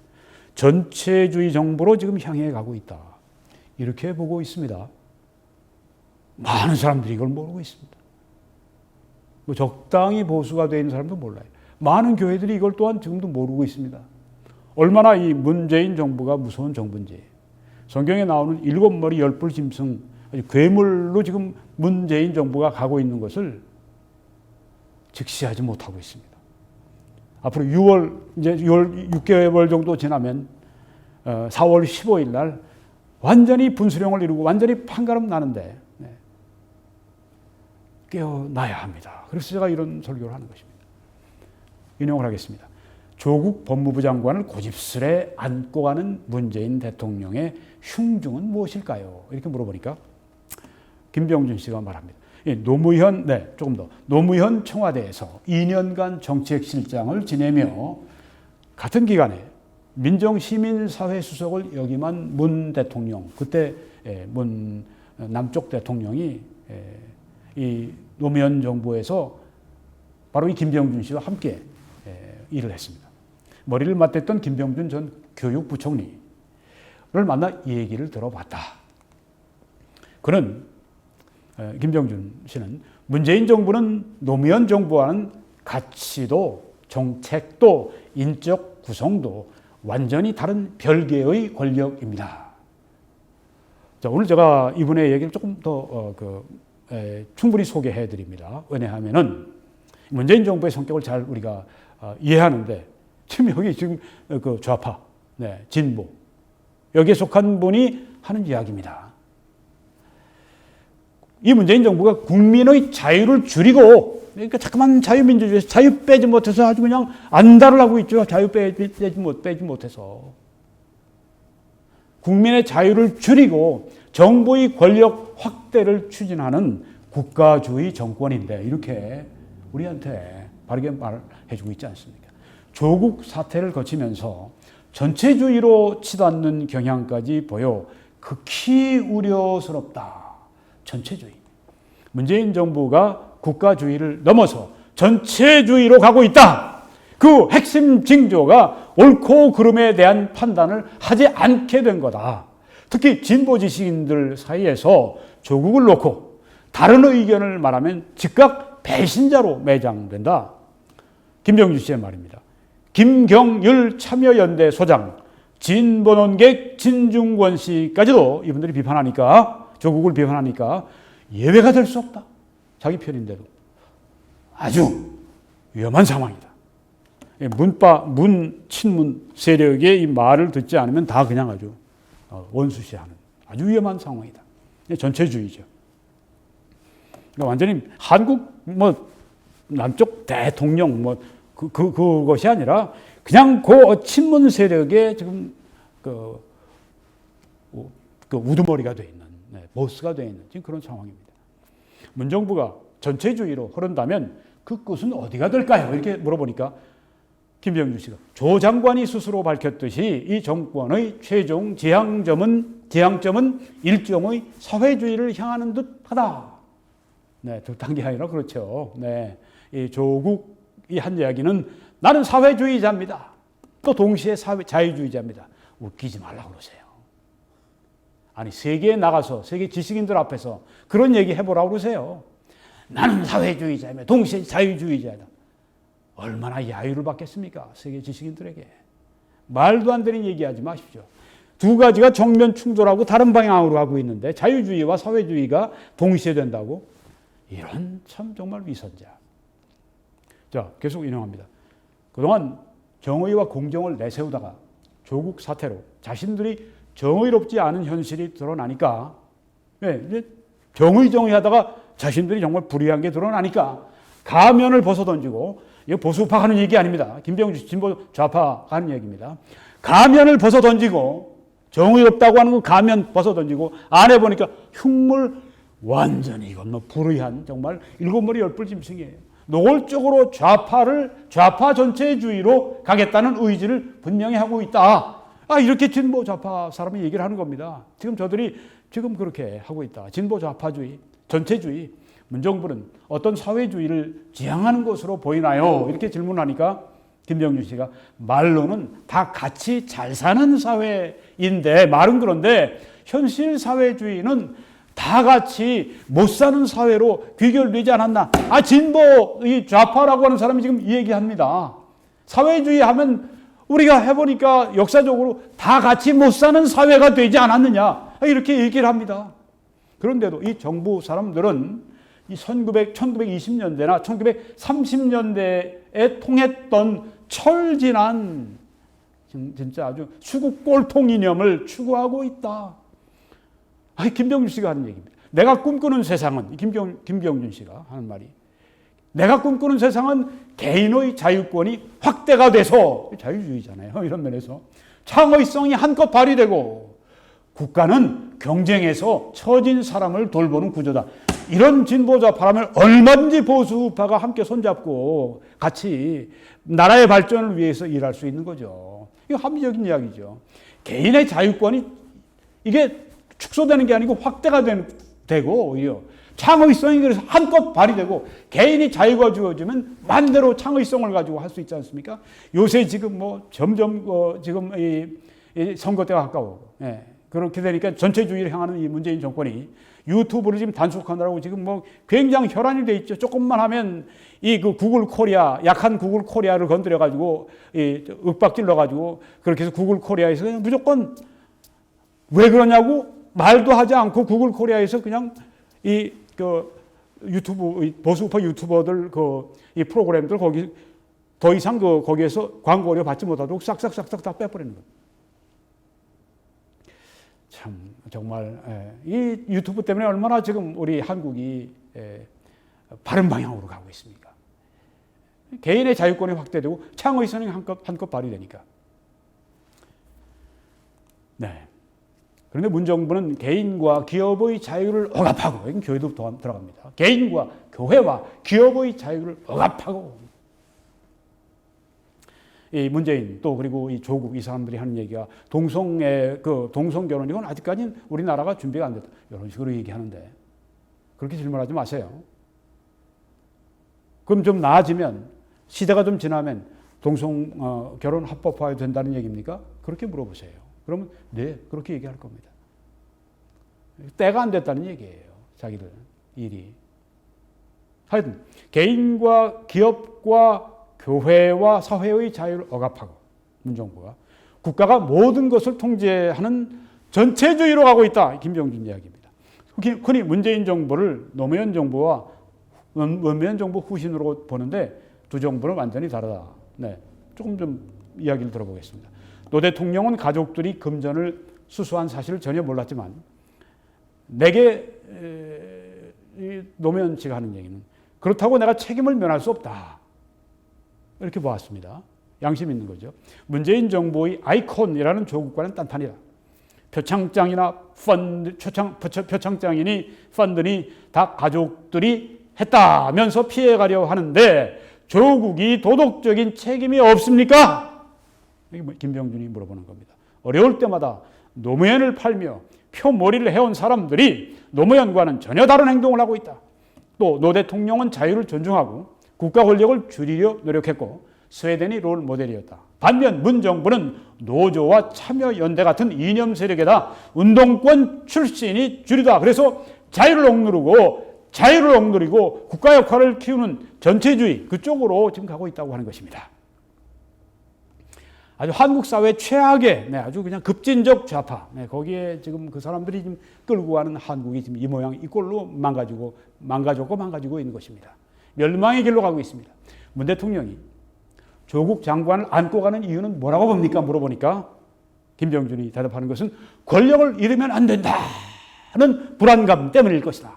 전체주의 정부로 지금 향해 가고 있다. 이렇게 보고 있습니다. 많은 사람들이 이걸 모르고 있습니다. 적당히 보수가 된 사람도 몰라요. 많은 교회들이 이걸 또한 지금도 모르고 있습니다. 얼마나 이 문재인 정부가 무서운 정부인지. 성경에 나오는 7머리 10뿔 짐승, 괴물로 지금 문재인 정부가 가고 있는 것을 직시하지 못하고 있습니다. 앞으로 6개월 정도 지나면 4월 15일 날 완전히 분수령을 이루고 완전히 판가름 나는데 깨어나야 합니다. 그래서 제가 이런 설교를 하는 것입니다. 인용을 하겠습니다. 조국 법무부 장관을 고집스레 안고 가는 문재인 대통령의 흉중은 무엇일까요? 이렇게 물어보니까 김병준 씨가 말합니다. 노무현 청와대에서 2년간 정책실장을 지내며 같은 기간에 민정시민사회 수석을 역임한 문 대통령, 그때 문 남쪽 대통령이 이 노무현 정부에서 바로 이 김병준 씨와 함께 일을 했습니다. 머리를 맞댔던 김병준 전 교육부총리를 만나 얘기를 들어봤다. 그는 김병준 씨는 문재인 정부는 노무현 정부와는 가치도 정책도 인적 구성도 완전히 다른 별개의 권력입니다. 자, 오늘 제가 이분의 얘기를 조금 더 충분히 소개해 드립니다. 왜냐하면은 문재인 정부의 성격을 잘 우리가 이해하는데 지금 여기 그 좌파, 진보 여기에 속한 분이 하는 이야기입니다. 이 문재인 정부가 국민의 자유를 줄이고, 그러니까 자꾸만 자유민주주의에서 자유 빼지 못해서 아주 그냥 안달을 하고 있죠. 자유 빼지 못해서. 국민의 자유를 줄이고 정부의 권력 확대를 추진하는 국가주의 정권인데 이렇게 우리한테 바르게 말해주고 있지 않습니까? 조국 사태를 거치면서 전체주의로 치닫는 경향까지 보여 극히 우려스럽다. 전체주의. 문재인 정부가 국가주의를 넘어서 전체주의로 가고 있다. 그 핵심 징조가 옳고 그름에 대한 판단을 하지 않게 된 거다. 특히 진보 지식인들 사이에서 조국을 놓고 다른 의견을 말하면 즉각 배신자로 매장된다. 김병준 씨의 말입니다. 김경률 참여연대 소장, 진보논객 진중권 씨까지도 이분들이 비판하니까, 조국을 비판하니까 예외가 될 수 없다. 자기 편인데도. 아주 위험한 상황이다. 친문 세력의 이 말을 듣지 않으면 다 그냥 아주 원수시하는 아주 위험한 상황이다. 전체주의죠. 그러니까 완전히 한국 남쪽 대통령 그것이 아니라 그냥 그 친문 세력의 지금 그 우두머리가 돼 있는, 보스가 돼 있는 지금 그런 상황입니다. 문정부가 전체주의로 흐른다면 그 끝은 어디가 될까요? 이렇게 물어보니까 김병준 씨가 조 장관이 스스로 밝혔듯이 이 정권의 최종 지향점은 일종의 사회주의를 향하는 듯하다. 듯한 게 아니라 그렇죠. 이 조국이 한 이야기는 나는 사회주의자입니다. 또 동시에 자유주의자입니다. 웃기지 말라고 그러세요. 아니 세계에 나가서 세계 지식인들 앞에서 그런 얘기 해보라고 그러세요. 나는 사회주의자이며 동시에 자유주의자다. 얼마나 야유를 받겠습니까? 세계 지식인들에게. 말도 안 되는 얘기하지 마십시오. 두 가지가 정면 충돌하고 다른 방향으로 가고 있는데 자유주의와 사회주의가 동시에 된다고? 이런 참 정말 위선자. 자, 계속 인용합니다. 그동안 정의와 공정을 내세우다가 조국 사태로 자신들이 정의롭지 않은 현실이 드러나니까, 정의하다가 자신들이 정말 불의한 게 드러나니까 가면을 벗어던지고, 이거 보수파 하는 얘기 아닙니다. 김병준 진보 좌파 하는 얘기입니다. 가면을 벗어던지고, 정의롭다고 하는 거 가면 벗어던지고, 안에 보니까 흉물 완전히 이건 불의한 정말 7머리 10뿔 짐승이에요. 노골적으로 좌파 전체주의로 가겠다는 의지를 분명히 하고 있다. 이렇게 진보 좌파 사람이 얘기를 하는 겁니다. 지금 저들이 지금 그렇게 하고 있다. 진보 좌파주의, 전체주의. 문정부는 어떤 사회주의를 지향하는 것으로 보이나요? 이렇게 질문하니까 김병준 씨가 말로는 다 같이 잘 사는 사회인데, 말은 그런데 현실 사회주의는 다 같이 못 사는 사회로 귀결되지 않았나? 진보, 이 좌파라고 하는 사람이 지금 이 얘기합니다. 사회주의 하면 우리가 해보니까 역사적으로 다 같이 못 사는 사회가 되지 않았느냐? 이렇게 얘기를 합니다. 그런데도 이 정부 사람들은 이 1920년대나 1930년대에 통했던 철진한 진짜 아주 수국 꼴통 이념을 추구하고 있다. 김병준 씨가 하는 얘기입니다. 내가 꿈꾸는 세상은, 김병준 씨가 하는 말이, 내가 꿈꾸는 세상은 개인의 자유권이 확대가 돼서, 자유주의잖아요. 이런 면에서 창의성이 한껏 발휘되고 국가는 경쟁에서 처진 사람을 돌보는 구조다. 이런 진보자 바람을 얼마든지 보수파가 함께 손잡고 같이 나라의 발전을 위해서 일할 수 있는 거죠. 이거 합리적인 이야기죠. 개인의 자유권이 이게 축소되는 게 아니고 확대가 되고, 오히려 창의성이 그래서 한껏 발휘되고, 개인이 자유가 주어지면 만대로 창의성을 가지고 할 수 있지 않습니까? 요새 지금 점점 지금 이 선거 때가 가까워. 그렇게 되니까 전체주의를 향하는 이 문재인 정권이 유튜브를 지금 단속하느라고 지금 굉장히 혈안이 돼 있죠. 조금만 하면 그 구글 코리아, 약한 구글 코리아를 건드려 가지고 윽박질러 가지고, 그렇게 해서 구글 코리아에서 그냥 무조건 왜 그러냐고 말도 하지 않고 구글 코리아에서 그냥 유튜브, 보수파 유튜버들 이 프로그램들 거기 더 이상 거기에서 광고료 받지 못하도록 싹싹싹싹 다 빼버리는 거예요. 참, 정말, 이 유튜브 때문에 얼마나 지금 우리 한국이 바른 방향으로 가고 있습니까? 개인의 자유권이 확대되고 창의성이 한껏 발휘되니까. 네. 그런데 문정부는 개인과 기업의 자유를 억압하고, 여기 교회도 들어갑니다. 개인과 교회와 기업의 자유를 억압하고, 이 문재인 또 그리고 이 조국 이 사람들이 하는 얘기가 동성 결혼 이건 아직까지는 우리나라가 준비가 안 됐다. 이런 식으로 얘기하는데 그렇게 질문하지 마세요. 그럼 좀 나아지면, 시대가 좀 지나면 동성 결혼 합법화해도 된다는 얘기입니까? 그렇게 물어보세요. 그러면 네, 그렇게 얘기할 겁니다. 때가 안 됐다는 얘기예요. 자기들 일이. 하여튼 개인과 기업과 교회와 사회의 자유를 억압하고, 문정부가 국가가 모든 것을 통제하는 전체주의로 가고 있다. 김병준 이야기입니다. 흔히 문재인 정부를 노무현 정부와 원무현 정부 후신으로 보는데 두 정부는 완전히 다르다. 네, 조금 좀 이야기를 들어보겠습니다. 노 대통령은 가족들이 금전을 수수한 사실을 전혀 몰랐지만, 내게 노무현 씨가 하는 얘기는 그렇다고 내가 책임을 면할 수 없다. 이렇게 보았습니다. 양심 있는 거죠. 문재인 정부의 아이콘이라는 조국과는 딴판이다. 표창장이나 표창장이니 펀드니 다 가족들이 했다면서 피해가려 하는데 조국이 도덕적인 책임이 없습니까? 김병준이 물어보는 겁니다. 어려울 때마다 노무현을 팔며 표몰이를 해온 사람들이 노무현과는 전혀 다른 행동을 하고 있다. 또 노 대통령은 자유를 존중하고 국가 권력을 줄이려 노력했고 스웨덴이 롤 모델이었다. 반면 문 정부는 노조와 참여연대 같은 이념 세력에다 운동권 출신이 주류다. 그래서 자유를 억누르고 국가 역할을 키우는 전체주의, 그쪽으로 지금 가고 있다고 하는 것입니다. 아주 한국 사회 최악의, 아주 그냥 급진적 좌파, 거기에 지금 그 사람들이 지금 끌고 가는 한국이 지금 이 모양, 이 꼴로 망가지고 있는 것입니다. 멸망의 길로 가고 있습니다. 문 대통령이 조국 장관을 안고 가는 이유는 뭐라고 봅니까? 물어보니까 김병준이 대답하는 것은 권력을 잃으면 안 된다는 불안감 때문일 것이다.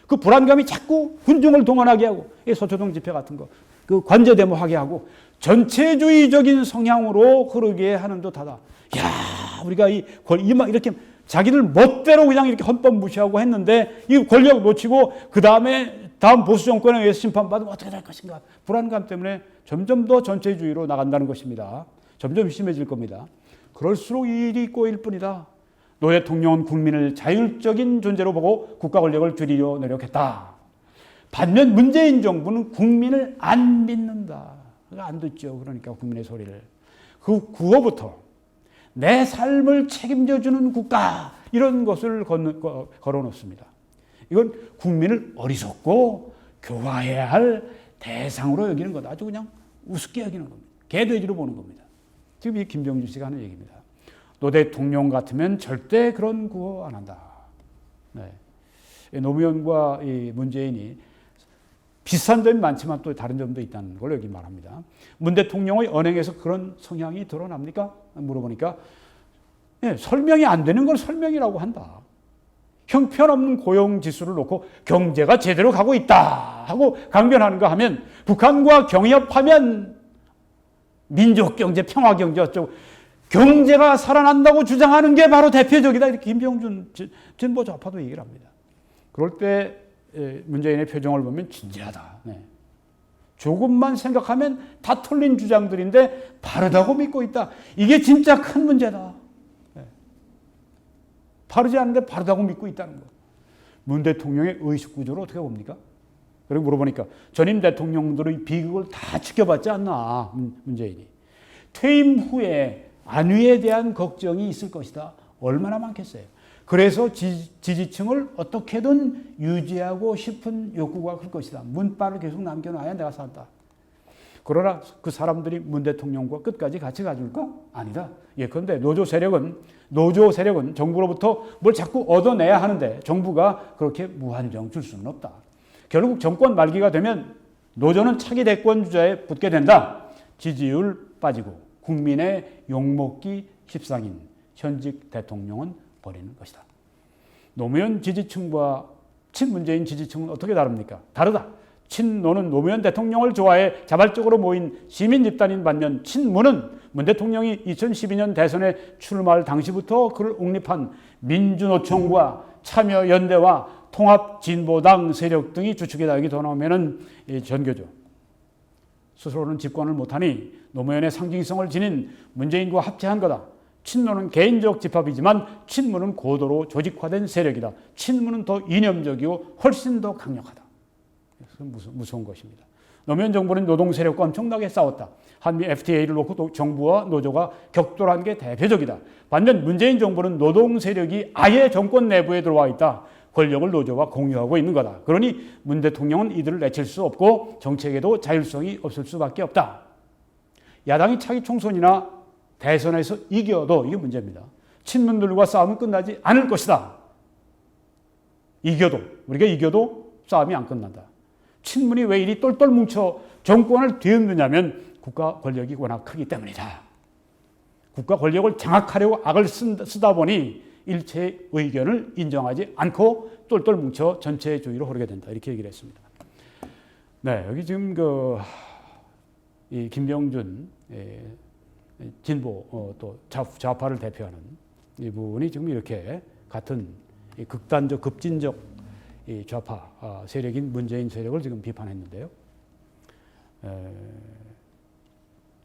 그 불안감이 자꾸 군중을 동원하게 하고, 서초동 집회 같은 거, 그 관저 데모하게 하고 전체주의적인 성향으로 흐르게 하는 듯하다. 야, 우리가 이렇게 자기들 멋대로 그냥 이렇게 헌법 무시하고 했는데 이 권력 놓치고 그 다음에 다음 보수 정권에 의해서 심판받으면 어떻게 될 것인가. 불안감 때문에 점점 더 전체주의로 나간다는 것입니다. 점점 심해질 겁니다. 그럴수록 일이 꼬일 뿐이다. 노 대통령은 국민을 자율적인 존재로 보고 국가 권력을 줄이려 노력했다. 반면 문재인 정부는 국민을 안 믿는다. 안 듣죠. 그러니까 국민의 소리를. 그거부터 내 삶을 책임져주는 국가, 이런 것을 걸어놓습니다. 이건 국민을 어리석고 교화해야 할 대상으로 여기는 것, 아주 그냥 우습게 여기는 겁니다. 개돼지로 보는 겁니다. 지금 이 김병준 씨가 하는 얘기입니다. 노 대통령 같으면 절대 그런 구호 안 한다. 네. 노무현과 이 문재인이 비슷한 점이 많지만 또 다른 점도 있다는 걸 여기 말합니다. 문 대통령의 언행에서 그런 성향이 드러납니까? 물어보니까 네, 설명이 안 되는 걸 설명이라고 한다. 형편없는 고용지수를 놓고 경제가 제대로 가고 있다 하고 강변하는가 하면, 북한과 경협하면 민족경제, 평화경제 어쩌고 경제가 살아난다고 주장하는 게 바로 대표적이다. 이렇게 김병준 진보 좌파도 얘기를 합니다. 그럴 때 문재인의 표정을 보면 진지하다. 네. 조금만 생각하면 다 틀린 주장들인데 바르다고 믿고 있다. 이게 진짜 큰 문제다. 네. 바르지 않은데 바르다고 믿고 있다는 것. 문 대통령의 의식 구조를 어떻게 봅니까? 그리고 물어보니까 전임 대통령들의 비극을 다 지켜봤지 않나, 문재인이. 퇴임 후에 안위에 대한 걱정이 있을 것이다. 얼마나 많겠어요. 그래서 지지층을 어떻게든 유지하고 싶은 욕구가 클 것이다. 문바를 계속 남겨놔야 내가 산다. 그러나 그 사람들이 문 대통령과 끝까지 같이 가줄까? 아니다. 예컨대 노조 세력은 정부로부터 뭘 자꾸 얻어내야 하는데 정부가 그렇게 무한정 줄 수는 없다. 결국 정권 말기가 되면 노조는 차기 대권 주자에 붙게 된다. 지지율 빠지고 국민의 욕먹기 십상인 현직 대통령은 버리는 것이다. 노무현 지지층과 친문재인 지지층은 어떻게 다릅니까? 다르다. 친노는 노무현 대통령을 좋아해 자발적으로 모인 시민 집단인 반면 친문은 문 대통령이 2012년 대선에 출마할 당시부터 그를 옹립한 민주노총과 참여연대와 통합진보당 세력 등이 주축이다. 여기 더 나오면은 전교조. 스스로는 집권을 못하니 노무현의 상징성을 지닌 문재인과 합체한 거다. 친노는 개인적 집합이지만 친문은 고도로 조직화된 세력이다. 친문은 더 이념적이고 훨씬 더 강력하다. 무서운 것입니다. 노무현 정부는 노동 세력과 엄청나게 싸웠다. 한미 FTA를 놓고 정부와 노조가 격돌한 게 대표적이다. 반면 문재인 정부는 노동 세력이 아예 정권 내부에 들어와 있다. 권력을 노조와 공유하고 있는 거다. 그러니 문 대통령은 이들을 내칠 수 없고 정책에도 자율성이 없을 수밖에 없다. 야당이 차기 총선이나 대선에서 이겨도, 이게 문제입니다. 친문들과 싸움은 끝나지 않을 것이다. 우리가 이겨도 싸움이 안 끝난다. 친문이 왜 이리 똘똘 뭉쳐 정권을 뒤흔드냐면 국가 권력이 워낙 크기 때문이다. 국가 권력을 장악하려고 악을 쓰다 보니 일체의 의견을 인정하지 않고 똘똘 뭉쳐 전체주의로 흐르게 된다. 이렇게 얘기를 했습니다. 네, 여기 지금 이 김병준 진보 또 좌파를 대표하는 이분이 지금 이렇게 같은 극단적 급진적 좌파 세력인 문재인 세력을 지금 비판했는데요.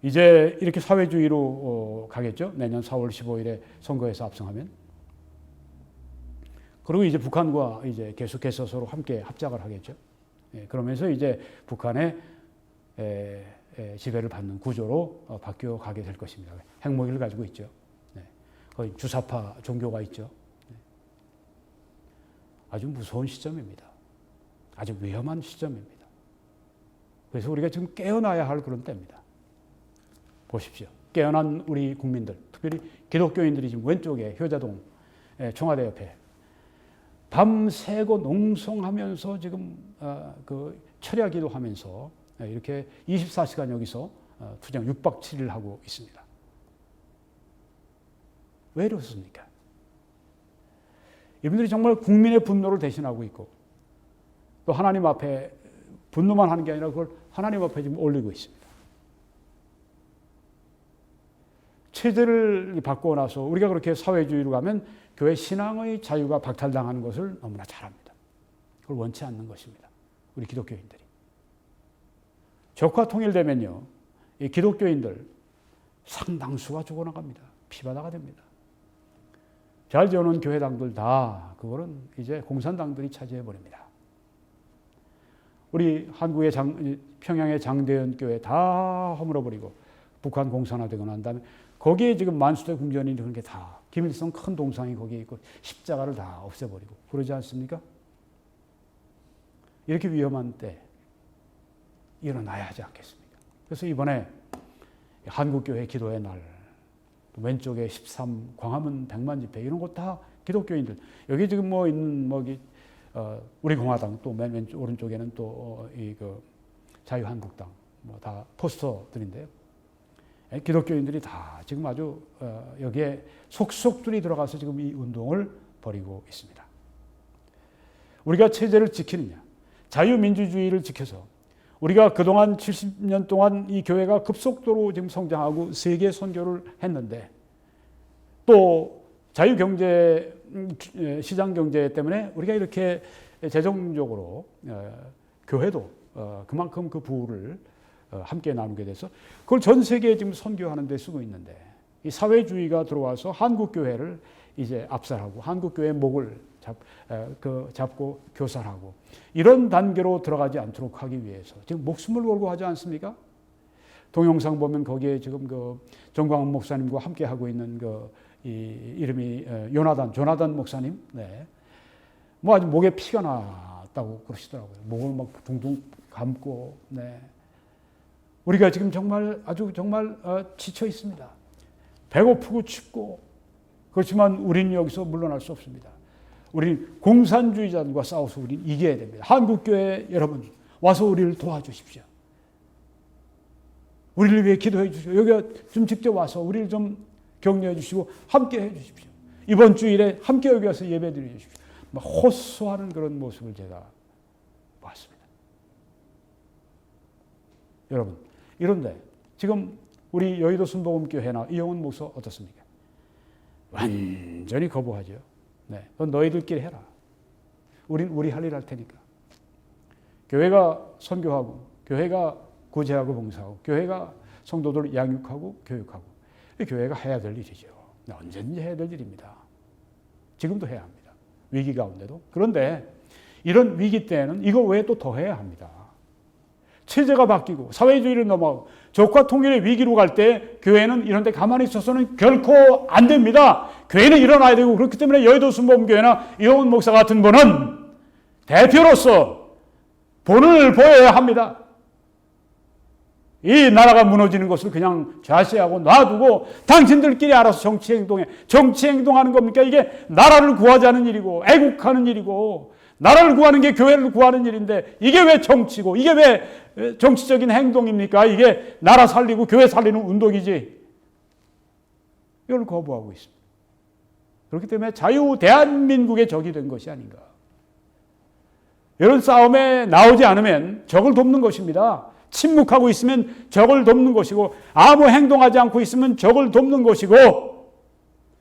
이제 이렇게 사회주의로 가겠죠. 내년 4월 15일에 선거에서 압승하면. 그리고 이제 북한과 이제 계속해서 서로 함께 합작을 하겠죠. 그러면서 이제 북한의 지배를 받는 구조로 바뀌어 가게 될 것입니다. 핵무기를 가지고 있죠. 거의 주사파 종교가 있죠. 아주 무서운 시점입니다. 아주 위험한 시점입니다. 그래서 우리가 지금 깨어나야 할 그런 때입니다. 보십시오. 깨어난 우리 국민들, 특별히 기독교인들이 지금 왼쪽에 효자동 청와대 옆에 밤새고 농성하면서 지금 철야기도 하면서 이렇게 24시간 여기서 투쟁 6박 7일 하고 있습니다. 왜 이렇습니까? 이분들이 정말 국민의 분노를 대신하고 있고 또 하나님 앞에 분노만 하는 게 아니라 그걸 하나님 앞에 지금 올리고 있습니다. 체제를 바꾸고 나서 우리가 그렇게 사회주의로 가면 교회 신앙의 자유가 박탈당하는 것을 너무나 잘 압니다. 그걸 원치 않는 것입니다. 우리 기독교인들이. 적화 통일되면요, 이 기독교인들 상당수가 죽어나갑니다. 피바다가 됩니다. 잘 지어놓은 교회당들 다 그거는 이제 공산당들이 차지해버립니다. 우리 한국의 평양의 장대현 교회 다 허물어버리고 북한 공산화되고 난 다음에 거기에 지금 만수대 궁전이 그런 게 다 김일성 큰 동상이 거기에 있고 십자가를 다 없애버리고 그러지 않습니까? 이렇게 위험한 때 일어나야 하지 않겠습니까? 그래서 이번에 한국교회 기도의 날, 왼쪽에 13 광화문 100만 집회 이런 거 다 기독교인들 여기 지금 뭐 있는 우리 공화당 또 맨 왼쪽 오른쪽에는 또 그 자유한국당 뭐 다 포스터들인데요. 기독교인들이 다 지금 아주 여기에 속속들이 들어가서 지금 이 운동을 벌이고 있습니다. 우리가 체제를 지키느냐, 자유민주주의를 지켜서 우리가 그동안 70년 동안 이 교회가 급속도로 지금 성장하고 세계 선교를 했는데 또 자유경제, 시장경제 때문에 우리가 이렇게 재정적으로 교회도 그만큼 그 부를 함께 나누게 돼서 그걸 전 세계에 지금 선교하는 데 쓰고 있는데 이 사회주의가 들어와서 한국교회를 이제 압살하고 한국교회의 목을 잡고 교살하고 이런 단계로 들어가지 않도록 하기 위해서 지금 목숨을 걸고 하지 않습니까? 동영상 보면 거기에 지금 그 정광훈 목사님과 함께 하고 있는 이름이 조나단 목사님, 네. 뭐 아주 목에 피가 났다고 그러시더라고요. 목을 막 둥둥 감고, 네. 우리가 지금 정말 지쳐 있습니다. 배고프고 춥고 그렇지만 우리는 여기서 물러날 수 없습니다. 우리는 공산주의자들과 싸워서 우리는 이겨야 됩니다. 한국교회 여러분 와서 우리를 도와주십시오. 우리를 위해 기도해 주십시오. 여기 좀 직접 와서 우리를 좀 격려해 주시고 함께 해 주십시오. 이번 주일에 함께 여기 와서 예배 드려 주십시오. 막 호소하는 그런 모습을 제가 봤습니다. 여러분, 이런데 지금 우리 여의도 순복음교회나 이영훈 목사 어떻습니까? 완전히 거부하죠. 네, 그건 너희들끼리 해라. 우리 할 일 할 테니까. 교회가 선교하고, 교회가 구제하고 봉사하고, 교회가 성도들 양육하고 교육하고, 교회가 해야 될 일이죠. 언제든지 해야 될 일입니다. 지금도 해야 합니다. 위기 가운데도. 그런데 이런 위기 때는 이거 외에 또 더 해야 합니다. 체제가 바뀌고 사회주의를 넘어가고 적과 통일의 위기로 갈 때 교회는 이런 데 가만히 있어서는 결코 안 됩니다. 교회는 일어나야 되고 그렇기 때문에 여의도 순복음교회나 이영훈 목사 같은 분은 대표로서 본을 보여야 합니다. 이 나라가 무너지는 것을 그냥 좌시하고 놔두고 당신들끼리 알아서 정치 행동하는 겁니까? 이게 나라를 구하자는 일이고 애국하는 일이고 나라를 구하는 게 교회를 구하는 일인데 이게 왜 정치고 이게 왜 정치적인 행동입니까? 이게 나라 살리고 교회 살리는 운동이지. 이걸 거부하고 있습니다. 그렇기 때문에 자유 대한민국의 적이 된 것이 아닌가. 이런 싸움에 나오지 않으면 적을 돕는 것입니다. 침묵하고 있으면 적을 돕는 것이고 아무 행동하지 않고 있으면 적을 돕는 것이고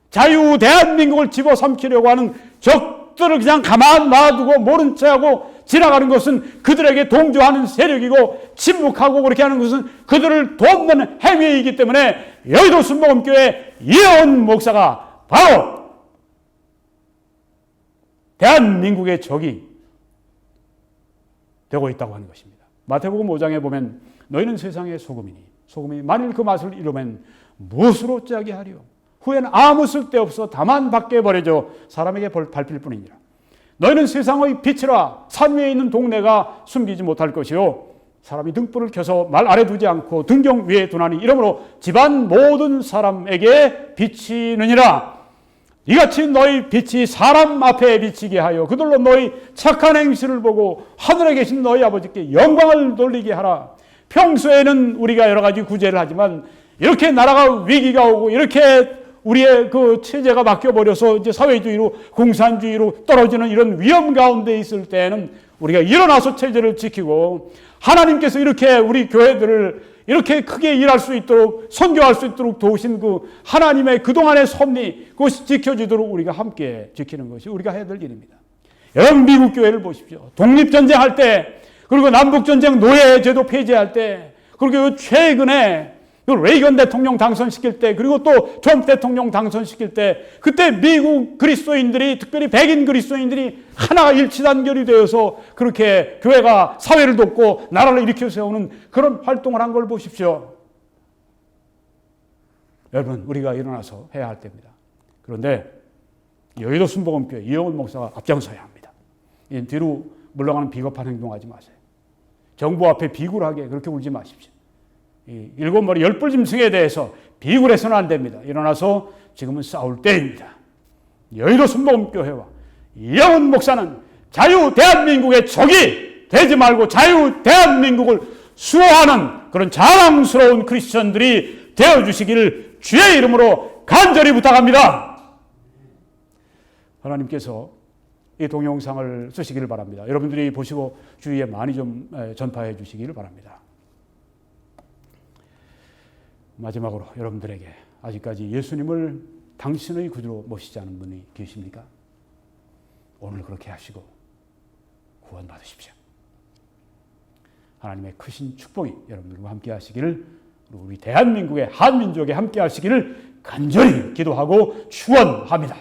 자유 대한민국을 집어삼키려고 하는 적들을 그냥 가만 놔두고 모른 체하고 지나가는 것은 그들에게 동조하는 세력이고 침묵하고 그렇게 하는 것은 그들을 돕는 행위이기 때문에 여의도 순복음교회 이영훈 목사가 바로 대한민국의 적이 되고 있다고 하는 것입니다. 마태복음 5장에 보면 너희는 세상의 소금이니 소금이 만일 그 맛을 잃으면 무엇으로 짜게 하리요? 후에는 아무 쓸데없어 다만 밖에 버려져 사람에게 밟힐 뿐이니라. 너희는 세상의 빛이라 산 위에 있는 동네가 숨기지 못할 것이요 사람이 등불을 켜서 말 아래 두지 않고 등경 위에 두나니 이러므로 집안 모든 사람에게 비치느니라. 이같이 너희 빛이 사람 앞에 비치게 하여 그들로 너희 착한 행실을 보고 하늘에 계신 너희 아버지께 영광을 돌리게 하라. 평소에는 우리가 여러 가지 구제를 하지만 이렇게 나라가 위기가 오고 이렇게 우리의 그 체제가 바뀌어버려서 이제 사회주의로 공산주의로 떨어지는 이런 위험 가운데 있을 때는 우리가 일어나서 체제를 지키고 하나님께서 이렇게 우리 교회들을 이렇게 크게 일할 수 있도록 선교할 수 있도록 도우신 그 하나님의 그동안의 섭리 그것이 지켜지도록 우리가 함께 지키는 것이 우리가 해야 될 일입니다. 여러분 미국 교회를 보십시오. 독립전쟁할 때 그리고 남북전쟁 노예제도 폐지할 때, 그리고 최근에 레이건 대통령 당선시킬 때, 그리고 또 트럼프 대통령 당선시킬 때, 그때 미국 그리스도인들이, 특별히 백인 그리스도인들이 하나가 일치단결이 되어서 그렇게 교회가 사회를 돕고 나라를 일으켜 세우는 그런 활동을 한 걸 보십시오. 여러분, 우리가 일어나서 해야 할 때입니다. 그런데 여의도 순복음교회 이영훈 목사가 앞장서야 합니다. 뒤로 물러가는 비겁한 행동하지 마세요. 정부 앞에 비굴하게 그렇게 울지 마십시오. 이 일곱 머리 열불짐승에 대해서 비굴해서는 안 됩니다. 일어나서 지금은 싸울 때입니다. 여의도 순복음교회와 이영훈 목사는 자유 대한민국의 적이 되지 말고 자유 대한민국을 수호하는 그런 자랑스러운 크리스천들이 되어주시기를 주의 이름으로 간절히 부탁합니다. 하나님께서 이 동영상을 쓰시기를 바랍니다. 여러분들이 보시고 주위에 많이 좀 전파해 주시기를 바랍니다. 마지막으로 여러분들에게 아직까지 예수님을 당신의 구주로 모시지 않은 분이 계십니까? 오늘 그렇게 하시고 구원 받으십시오. 하나님의 크신 축복이 여러분들과 함께 하시기를, 우리 대한민국의 한민족에 함께 하시기를 간절히 기도하고 축원합니다.